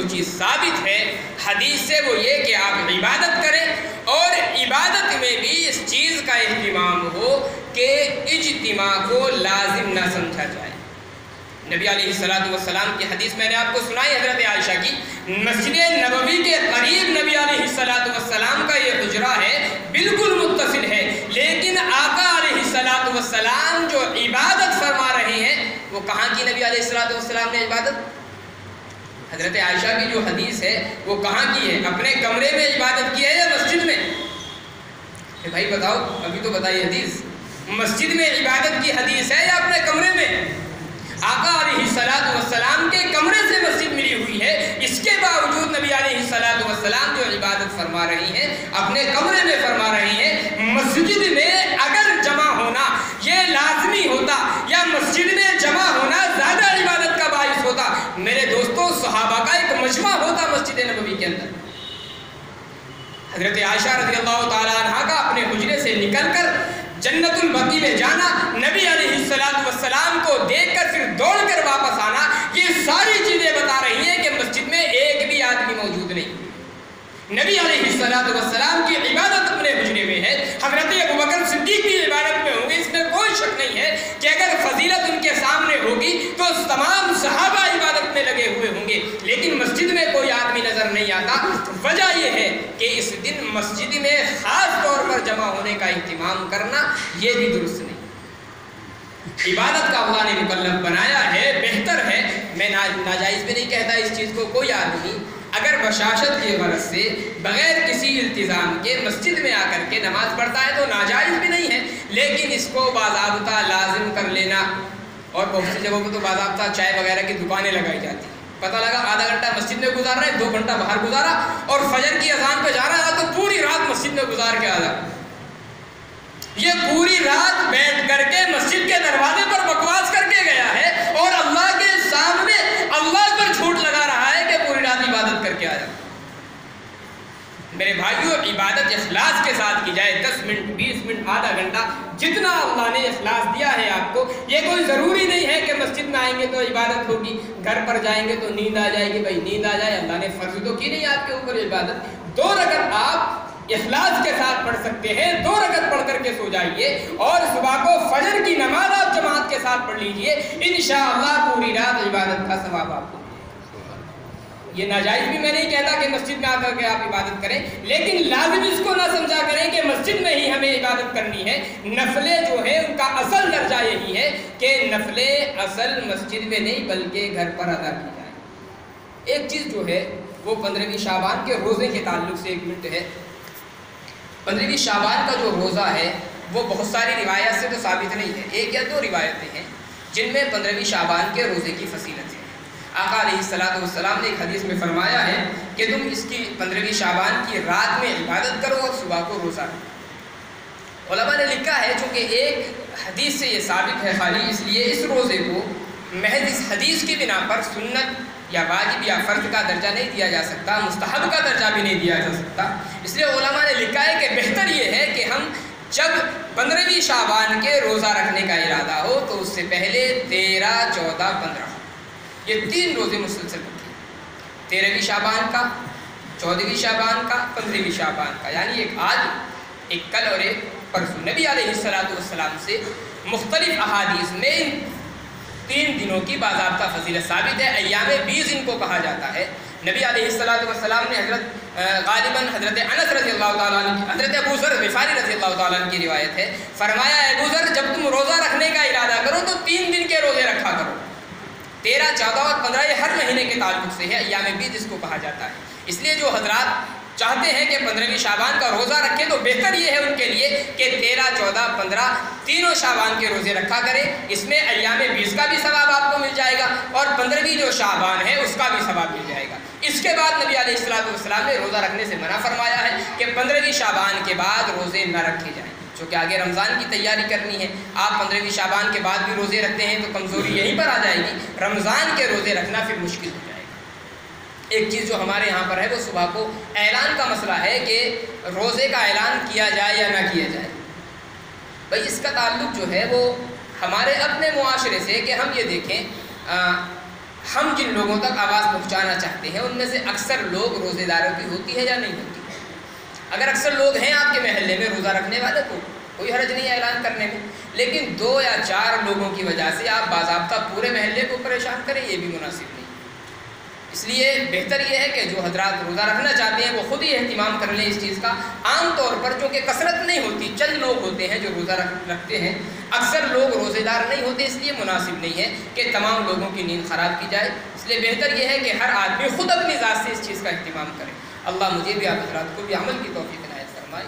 چیز ثابت ہے حدیث سے وہ یہ کہ آپ عبادت کریں اور عبادت میں بھی اس چیز کا اہتمام ہو کہ اجتماع کو لازم نہ سمجھا جائے۔ نبی علیہ السلام کی حدیث میں نے آپ کو سنائی حضرت عائشہ کی، مسجد نبوی کے قریب نبی علیہ السلام کا یہ حجرہ ہے، بالکل متصل ہے، لیکن آقا علیہ السلام جو عبادت فرما رہے ہیں وہ کہاں کی نبی علیہ السلام نے عبادت؟ حضرت عائشہ کی جو حدیث ہے وہ کہاں کی ہے؟ اپنے کمرے میں عبادت کی ہے یا مسجد میں؟ کہ بھائی بتاؤ، ابھی تو بتائیے حدیث، مسجد میں عبادت کی حدیث ہے یا اپنے کمرے میں؟ آقا علیہ السلام کے کمرے سے مسجد ملی ہوئی ہے، اس کے باوجود نبی علیہ السلام جو عبادت فرما رہی ہیں اپنے کمرے میں فرما رہی ہیں۔ مسجد میں اگر جمع ہونا یہ لازمی ہوتا یا مسجد میں جمع ہونا زیادہ عبادت کا باعث ہوتا، میرے دوستوں صحابہ کا ایک مجمع ہوتا مسجد نبوی کے اندر۔ حضرت عائشہ رضی اللہ تعالیٰ عنہ کا اپنے حجرے سے نکل کر جنت البقیع میں جانا، نبی علیہ السلام کو دیکھ کر پھر دوڑ کر واپس آنا، یہ ساری چیزیں بتا رہی ہیں کہ مسجد میں ایک بھی آدمی موجود نہیں۔ نبی علیہ السلام کی عبادت اپنے حجرے میں ہے، حضرت ابوبکر صدیق کی عبادت میں ہوں گے، اس میں کوئی شک نہیں ہے کہ اگر فضیلت ان کے سامنے ہوگی تو تمام صحابہ عبادت میں لگے ہوئے ہوں گے، لیکن مسجد میں کوئی آدمی نظر نہیں آتا۔ وجہ یہ ہے کہ اس دن مسجد میں خاص طور پر جمع ہونے کا اہتمام کرنا یہ بھی درست نہیں۔ عبادت کا اللہ نے مکلف بنایا ہے، بہتر ہے، میں ناجائز بھی نہیں کہتا اس چیز کو۔ کوئی آدمی اگر بشاشت کی غرض سے بغیر کسی التزام کے مسجد میں آ کر کے نماز پڑھتا ہے تو ناجائز بھی نہیں ہے، لیکن اس کو باضابطہ لازم کر لینا، اور بہت سی جگہوں پہ تو باضابطہ چائے وغیرہ کی دکانیں لگائی جاتی ہیں، پتہ لگا آدھا گھنٹہ مسجد میں گزار رہا ہے، 2 گھنٹہ باہر گزارا اور فجر کی اذان پہ جا رہا ہے تو پوری رات مسجد میں گزار کے آ جا۔ یہ پوری رات بیٹھ کر کے مسجد کے دروازے پر بکواس کر کے گیا ہے اور اللہ کے سامنے اللہ پر جھوٹ لگا رہا ہے کہ پوری رات عبادت کر کے آ جا۔ میرے بھائیو، عبادت اخلاص کے ساتھ کی جائے، 10 منٹ 20 منٹ آدھا گھنٹہ جتنا اللہ نے اخلاص دیا ہے آپ کو، یہ کوئی ضروری نہیں ہے کہ مسجد میں آئیں گے تو عبادت ہوگی، گھر پر جائیں گے تو نیند آ جائے گی۔ بھائی نیند آ جائے، اللہ نے فرض تو کی نہیں آپ کے اوپر عبادت۔ 2 رکعت آپ اخلاص کے ساتھ پڑھ سکتے ہیں، 2 رکعت پڑھ کر کے سو جائیے اور صبح کو فجر کی نماز آپ جماعت کے ساتھ پڑھ لیجئے، انشاءاللہ پوری رات عبادت کا ثواب آپ کو۔ یہ ناجائز بھی میں نہیں کہتا کہ مسجد میں آ کر کے آپ عبادت کریں، لیکن لازم اس کو نہ سمجھا کریں کہ مسجد میں ہی ہمیں عبادت کرنی ہے۔ نفلیں جو ہیں ان کا اصل درجہ یہی ہے کہ نفلیں اصل مسجد میں نہیں بلکہ گھر پر ادا کی جائیں۔ ایک چیز جو ہے وہ 15ویں شعبان کے روزے کے تعلق سے 1 منٹ ہے۔ 15ویں شعبان کا جو روزہ ہے وہ بہت ساری روایات سے تو ثابت نہیں ہے، 1 یا 2 روایتیں ہیں جن میں 15ویں شعبان کے روزے کی فضیلت ہے۔ آقا علیہ السلام نے ایک حدیث میں فرمایا ہے کہ تم اس کی 15ویں شعبان کی رات میں عبادت کرو اور صبح کو روزہ رکھو۔ علماء نے لکھا ہے چونکہ ایک حدیث سے یہ ثابت ہے خالی، اس لیے اس روزے کو محض اس حدیث کی بنا پر سنت یا واجب یا فرض کا درجہ نہیں دیا جا سکتا، مستحب کا درجہ بھی نہیں دیا جا سکتا۔ اس لیے علماء نے لکھا ہے کہ بہتر یہ ہے کہ ہم جب 15ویں شعبان کے روزہ رکھنے کا ارادہ ہو تو اس سے پہلے 13، 14، 15 یہ 3 روزے مسلسل رکھیں، 13ویں شعبان کا، 14ویں شعبان کا، 15ویں شعبان کا، یعنی ایک آج، ایک کل اور ایک پرسوں۔ نبی علیہ السلام سے مختلف احادیث میں ان 3 دنوں کی باضابطہ فضیلت ثابت ہے۔ ایام 20 ان کو کہا جاتا ہے۔ نبی علیہ السلام نے غالباً حضرت انس رضی اللہ تعالیٰ عنہ، حضرت ابو ذر غفاری رضی اللہ تعالیٰ عنہ کی روایت ہے، فرمایا ابو ذر جب تم روزہ رکھنے کا ارادہ کرو تو 3 دن کے روزے رکھا کرو، 13، 14 اور 15 یہ ہر مہینے کے تعلق سے ہے، ایام 20 اس کو کہا جاتا ہے۔ اس لیے جو حضرات چاہتے ہیں کہ 15ویں شعبان کا روزہ رکھیں تو بہتر یہ ہے ان کے لیے کہ 13، 14، 15 تینوں شعبان کے روزے رکھا کریں، اس میں ایام 20 کا بھی ثواب آپ کو مل جائے گا اور 15ویں جو شعبان ہے اس کا بھی ثواب مل جائے گا۔ اس کے بعد نبی علیہ السلام نے روزہ رکھنے سے منع فرمایا ہے کہ 15ویں شعبان کے بعد روزے نہ رکھے جائیں، چونکہ آگے رمضان کی تیاری کرنی ہے۔ آپ 15ویں شعبان کے بعد بھی روزے رکھتے ہیں تو کمزوری یہیں پر آ جائے گی، رمضان کے روزے رکھنا پھر مشکل ہو جائے گا۔ ایک چیز جو ہمارے یہاں پر ہے وہ صبح کو اعلان کا مسئلہ ہے کہ روزے کا اعلان کیا جائے یا نہ کیا جائے۔ بھائی اس کا تعلق جو ہے وہ ہمارے اپنے معاشرے سے کہ ہم یہ دیکھیں ہم جن لوگوں تک آواز پہنچانا چاہتے ہیں ان میں سے اکثر لوگ روزے داروں کی ہوتی ہے یا نہیں ہوتی؟ اگر اکثر لوگ ہیں آپ کے محلے میں روزہ رکھنے والے تو کوئی حرج نہیں ہے اعلان کرنے میں، لیکن 2 یا 4 لوگوں کی وجہ سے آپ باضابطہ پورے محلے کو پریشان کریں، یہ بھی مناسب نہیں۔ اس لیے بہتر یہ ہے کہ جو حضرات روزہ رکھنا چاہتے ہیں وہ خود ہی اہتمام کر لیں اس چیز کا۔ عام طور پر چونکہ کثرت نہیں ہوتی، چند لوگ ہوتے ہیں جو روزہ رکھتے ہیں، اکثر لوگ روزے دار نہیں ہوتے، اس لیے مناسب نہیں ہے کہ تمام لوگوں کی نیند خراب کی جائے۔ اس لیے بہتر یہ ہے کہ ہر آدمی خود اپنی ذات سے اس چیز کا اہتمام کرے۔ اللہ مجھے بھی آپ حضرات کو بھی عمل کی توفیق عنایت فرمائے۔